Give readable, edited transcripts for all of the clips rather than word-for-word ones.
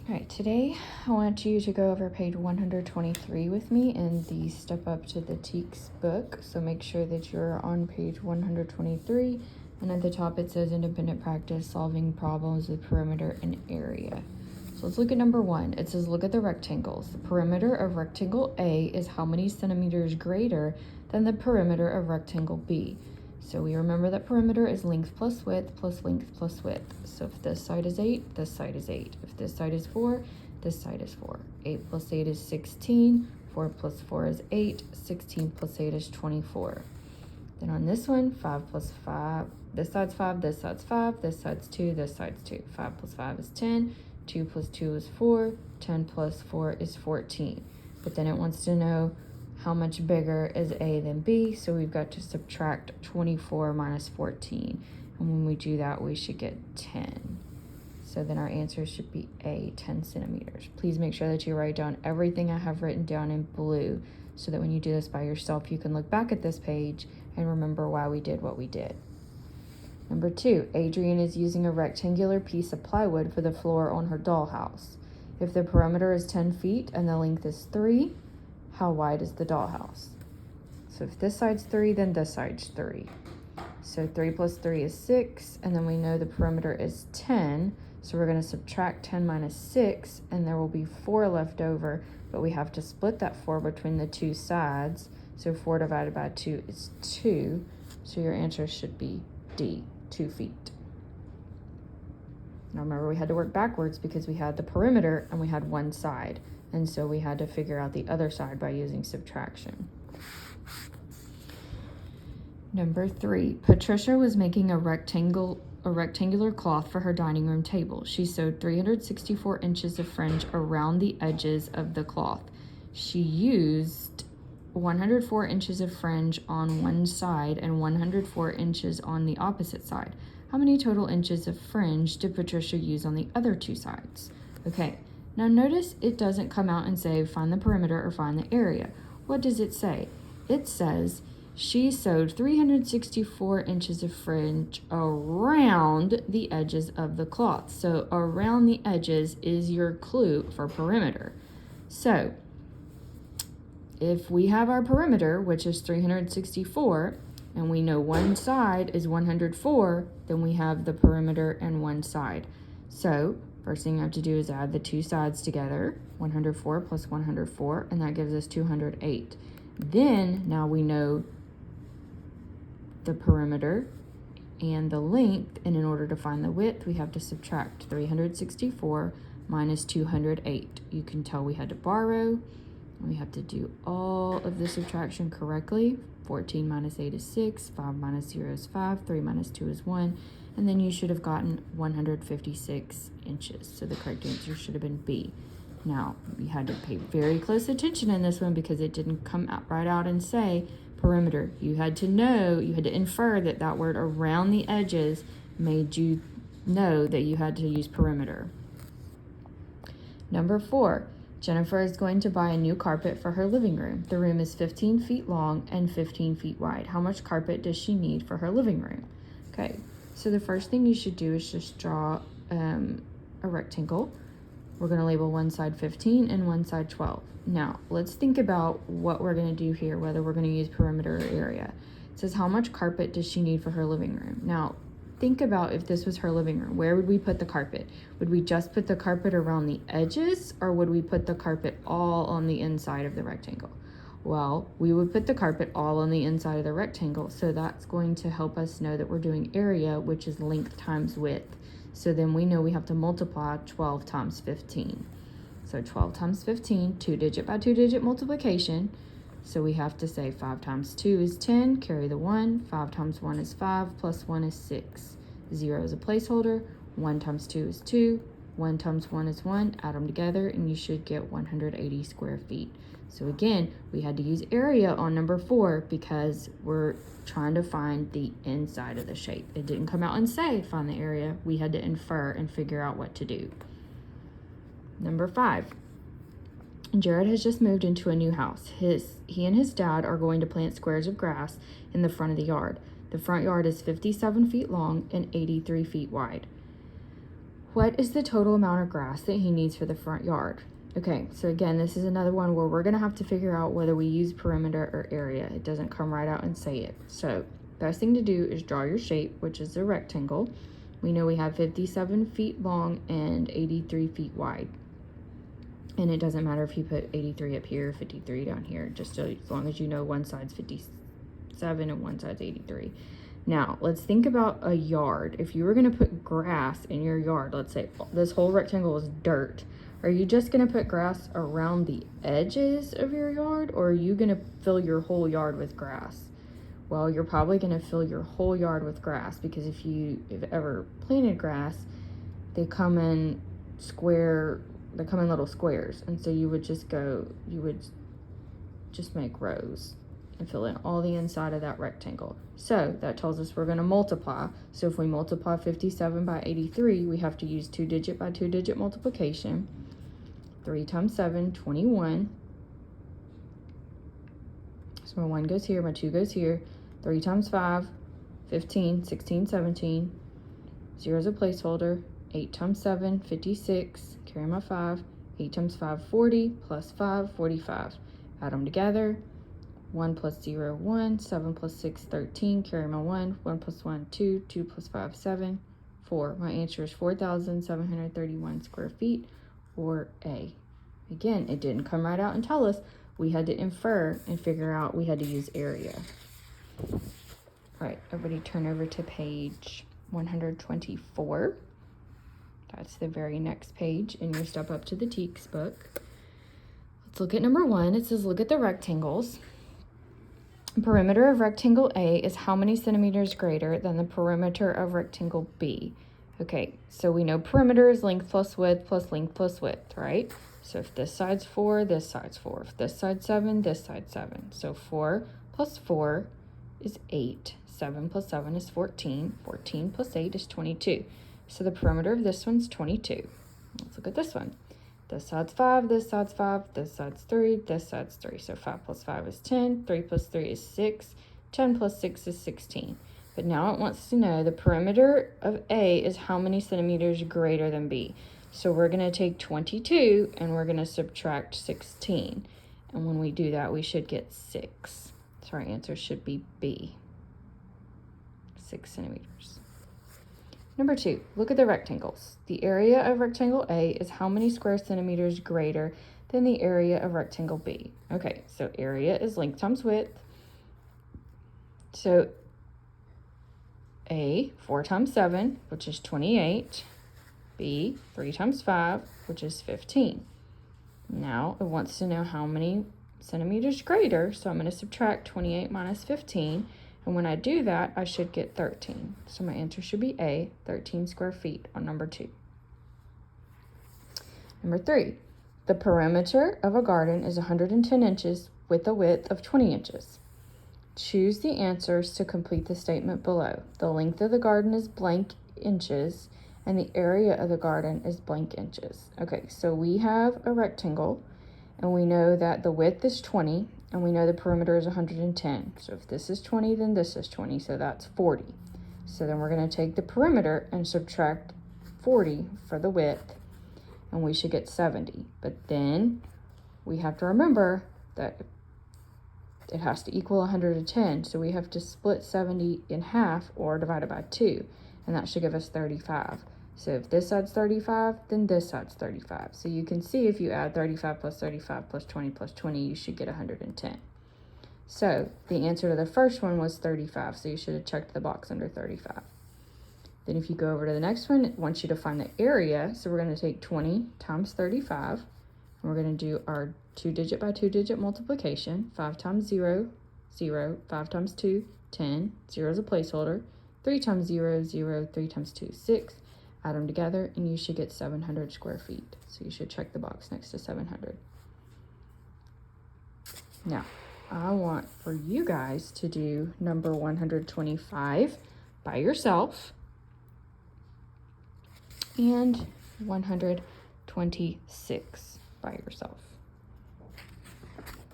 All right, today I want you to go over page 123 with me in the Step Up to the Teaks book. So make sure that you're on page 123, and at the top it says independent practice solving problems with perimeter and area. So let's look at number 1. It says look at the rectangles. The perimeter of rectangle A is how many centimeters greater than the perimeter of rectangle B? So we remember that perimeter is length plus width plus length plus width. So if this side is 8, this side is 8. If this side is 4, this side is 4. 8 plus 8 is 16. 4 plus 4 is 8. 16 plus 8 is 24. Then on this one, 5 plus 5. This side's 5, this side's 5, this side's 2, this side's 2. 5 plus 5 is 10. 2 plus 2 is 4. 10 plus 4 is 14. But then it wants to know how much bigger is A than B, so we've got to subtract 24 minus 14. And when we do that, we should get 10. So then our answer should be A, 10 centimeters. Please make sure that you write down everything I have written down in blue so that when you do this by yourself, you can look back at this page and remember why we did what we did. Number 2, Adrienne is using a rectangular piece of plywood for the floor on her dollhouse. If the perimeter is 10 feet and the length is 3, how wide is the dollhouse? So if this side's 3, then this side's 3. So 3 plus 3 is 6, and then we know the perimeter is 10, so we're going to subtract 10 minus 6, and there will be 4 left over, but we have to split that 4 between the two sides, so 4 divided by 2 is 2, so your answer should be D, 2 feet. Now remember, we had to work backwards because we had the perimeter and we had one side. And so we had to figure out the other side by using subtraction. Number 3, Patricia was making a rectangular cloth for her dining room table. She sewed 364 inches of fringe around the edges of the cloth. She used 104 inches of fringe on one side and 104 inches on the opposite side. How many total inches of fringe did Patricia use on the other two sides? Okay. Now notice it doesn't come out and say find the perimeter or find the area. What does it say? It says she sewed 364 inches of fringe around the edges of the cloth. So around the edges is your clue for perimeter. So if we have our perimeter, which is 364, and we know one side is 104, then we have the perimeter and one side. So first thing I have to do is add the two sides together, 104 plus 104, and that gives us 208. Then, now we know the perimeter and the length, and in order to find the width, we have to subtract 364 minus 208. You can tell we had to borrow, and we have to do all of the subtraction correctly. 14 minus 8 is 6, 5 minus 0 is 5, 3 minus 2 is 1, and then you should have gotten 156 inches. So the correct answer should have been B. Now, you had to pay very close attention in this one because it didn't come out right out and say perimeter. You had to know, you had to infer that that word around the edges made you know that you had to use perimeter. Number 4, Jennifer is going to buy a new carpet for her living room. The room is 15 feet long and 15 feet wide. How much carpet does she need for her living room? Okay. So the first thing you should do is just draw a rectangle. We're going to label one side 15 and one side 12. Now, let's think about what we're going to do here, whether we're going to use perimeter or area. It says, how much carpet does she need for her living room? Now, think about if this was her living room. Where would we put the carpet? Would we just put the carpet around the edges, or would we put the carpet all on the inside of the rectangle? Well, we would put the carpet all on the inside of the rectangle, so that's going to help us know that we're doing area, which is length times width. So then we know we have to multiply 12 times 15. So 12 times 15, 2-digit by 2-digit multiplication. So we have to say 5 times 2 is 10, carry the 1. 5 times 1 is 5, plus 1 is 6. 0 is a placeholder. 1 times 2 is 2. 1 times 1 is 1. Add them together, and you should get 180 square feet. So again, we had to use area on number 4 because we're trying to find the inside of the shape. It didn't come out and say find the area. We had to infer and figure out what to do. Number 5. Jared has just moved into a new house. He and his dad are going to plant squares of grass in the front of the yard. The front yard is 57 feet long and 83 feet wide. What is the total amount of grass that he needs for the front yard? Okay, so again, this is another one where we're gonna have to figure out whether we use perimeter or area. It doesn't come right out and say it. So best thing to do is draw your shape, which is a rectangle. We know we have 57 feet long and 83 feet wide. And it doesn't matter if you put 83 up here, 53 down here, just as long as you know one side's 57 and one side's 83. Now, let's think about a yard. If you were gonna put grass in your yard, let's say this whole rectangle is dirt, are you just gonna put grass around the edges of your yard, or are you gonna fill your whole yard with grass? Well, you're probably gonna fill your whole yard with grass, because if you've ever planted grass, they come in little squares, and so you would just make rows and fill in all the inside of that rectangle. So that tells us we're going to multiply. So if we multiply 57 by 83, we have to use 2-digit by 2-digit multiplication. 3 times 7, 21. So my 1 goes here, my 2 goes here. 3 times 5, 15, 16, 17. 0 is a placeholder. 8 times 7, 56. Carry my 5. 8 times 5, 40. Plus 5, 45. Add them together. 1 plus 0, 1. 7 plus 6, 13. Carry my 1. 1 plus 1, 2. 2 plus 5, 7. 4. My answer is 4,731 square feet, or A. Again, it didn't come right out and tell us. We had to infer and figure out we had to use area. All right, everybody turn over to page 124. That's the very next page in your Step Up to the Teaks book. Let's look at number 1. It says, look at the rectangles. Perimeter of rectangle A is how many centimeters greater than the perimeter of rectangle B? Okay, so we know perimeter is length plus width, right? So if this side's 4, this side's 4. If this side's 7, this side's 7. So 4 plus 4 is 8. 7 plus 7 is 14. 14 plus 8 is 22. So the perimeter of this one's 22. Let's look at this one. This side's 5, this side's 5, this side's 3, this side's 3. So 5 plus 5 is 10, 3 plus 3 is 6, 10 plus 6 is 16. But now it wants to know the perimeter of A is how many centimeters greater than B. So we're going to take 22 and we're going to subtract 16. And when we do that, we should get 6. So our answer should be B, 6 centimeters. Number 2, look at the rectangles. The area of rectangle A is how many square centimeters greater than the area of rectangle B? Okay, so area is length times width. So A, 4 times 7, which is 28. B, 3 times 5, which is 15. Now it wants to know how many centimeters greater, so I'm going to subtract 28 minus 15. And when I do that, I should get 13. So my answer should be A, 13 square feet on number 2. Number 3, the perimeter of a garden is 110 inches with a width of 20 inches. Choose the answers to complete the statement below. The length of the garden is blank inches, and the area of the garden is blank inches. Okay, so we have a rectangle, and we know that the width is 20, and we know the perimeter is 110. So if this is 20, then this is 20, so that's 40. So then we're going to take the perimeter and subtract 40 for the width, and we should get 70. But then we have to remember that it has to equal 110, so we have to split 70 in half or divide it by 2, and that should give us 35. So if this side's 35, then this side's 35. So you can see if you add 35 plus 35 plus 20 plus 20, you should get 110. So the answer to the first one was 35, so you should have checked the box under 35. Then if you go over to the next one, it wants you to find the area. So we're going to take 20 times 35, and we're going to do our 2-digit by 2-digit multiplication. 5 times 0, 0. 5 times 2, 10. 0 is a placeholder. 3 times 0, 0. 3 times 2, 6. Add them together, and you should get 700 square feet. So you should check the box next to 700. Now, I want for you guys to do number 125 by yourself and 126 by yourself.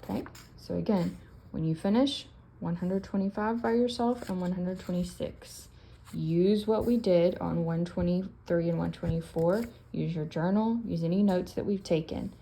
Okay, so again, when you finish, 125 by yourself and 126 use what we did on 123 and 124. Use your journal, use any notes that we've taken.